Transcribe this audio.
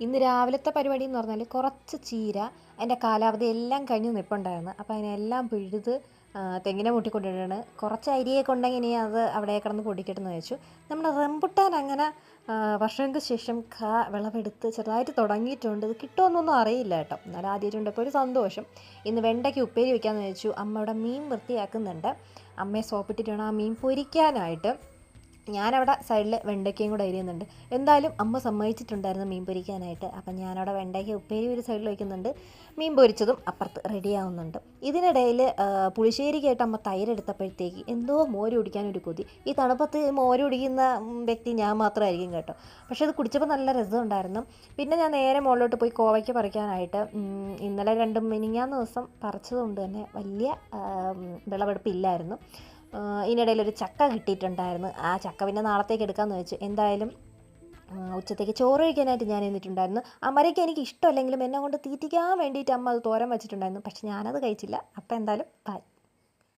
ഇന്ന് രാവിലത്തെ പരിപാടി എന്ന് പറഞ്ഞാൽ കുറച്ച് ചീര അതിൻ്റെ കാലാവധി എല്ലാം കഴിഞ്ഞ് നിൽപ്പുണ്ടായിരുന്നു. അപ്പോൾ അതിനെല്ലാം പിഴുത് തെങ്ങിനെ മൂട്ടിക്കൊണ്ടിട്ടാണ്. കുറച്ച് അരിയൊക്കെ ഉണ്ടെങ്കിൽ ഇനി അത് അവിടെ കിടന്ന് പൊടിക്കട്ടെന്ന് വെച്ചു. നമ്മുടെ റംബുട്ടാൻ അങ്ങനെ വർഷങ്ങൾക്ക് ശേഷം വിളവെടുത്ത് ചെറുതായിട്ട് തുടങ്ങിയിട്ടുണ്ട്. ഇത് കിട്ടുമെന്നൊന്നും അറിയില്ല കേട്ടോ. എന്നാലും ആദ്യമായിട്ടുണ്ടപ്പോൾ ഒരു സന്തോഷം. ഇന്ന് വെണ്ടയ്ക്ക് ഉപ്പേരി വയ്ക്കാമെന്ന് വെച്ചു. അമ്മ ഇവിടെ മീൻ വൃത്തിയാക്കുന്നുണ്ട്. അമ്മയെ സോപ്പിട്ടിട്ട് വേണം ആ മീൻ പൊരിക്കാനായിട്ട്. ഞാനവിടെ സൈഡിൽ വെണ്ടയ്ക്കയും കൂടെ അരിയുന്നുണ്ട്. എന്തായാലും അമ്മ സമ്മതിച്ചിട്ടുണ്ടായിരുന്നു മീൻ പൊരിക്കാനായിട്ട്. അപ്പം ഞാനവിടെ വെണ്ടയ്ക്ക ഉപ്പേരി ഒരു സൈഡിൽ വയ്ക്കുന്നുണ്ട്, മീൻ പൊരിച്ചതും അപ്പുറത്ത് റെഡിയാവുന്നുണ്ട്. ഇതിനിടയിൽ പുളിശ്ശേരിക്കായിട്ട് അമ്മ തൈരെടുത്തപ്പോഴത്തേക്ക് എന്തോ മോര് കുടിക്കാനൊരു കൊതി. ഈ തണുപ്പത്ത് മോര് കുടിക്കുന്ന വ്യക്തി ഞാൻ മാത്രമായിരിക്കും കേട്ടോ. പക്ഷേ അത് കുടിച്ചപ്പോൾ നല്ല രസമുണ്ടായിരുന്നു. പിന്നെ ഞാൻ നേരെ മുകളിലോട്ട് പോയി കോവയ്ക്ക പറിക്കാനായിട്ട്. ഇന്നലെ മിനിങ്ങാന്ന് ദിവസം പറിച്ചതുകൊണ്ട് തന്നെ വലിയ വിളവെടുപ്പില്ലായിരുന്നു. ഇതിനിടയിലൊരു ചക്ക കിട്ടിയിട്ടുണ്ടായിരുന്നു. ആ ചക്ക പിന്നെ നാളത്തേക്ക് എടുക്കാമെന്ന് വെച്ചു. എന്തായാലും ഉച്ചത്തേക്ക് ചോറ് കഴിക്കാനായിട്ട് ഞാൻ എന്നിട്ടുണ്ടായിരുന്നു. അമരയ്ക്ക് എനിക്ക് ഇഷ്ടമല്ലെങ്കിലും എന്നെ കൊണ്ട് തീറ്റിക്കാൻ വേണ്ടിയിട്ട് അമ്മ അത് തോരൻ വെച്ചിട്ടുണ്ടായിരുന്നു. പക്ഷെ ഞാനത് കഴിച്ചില്ല. അപ്പോൾ എന്തായാലും ബൈ.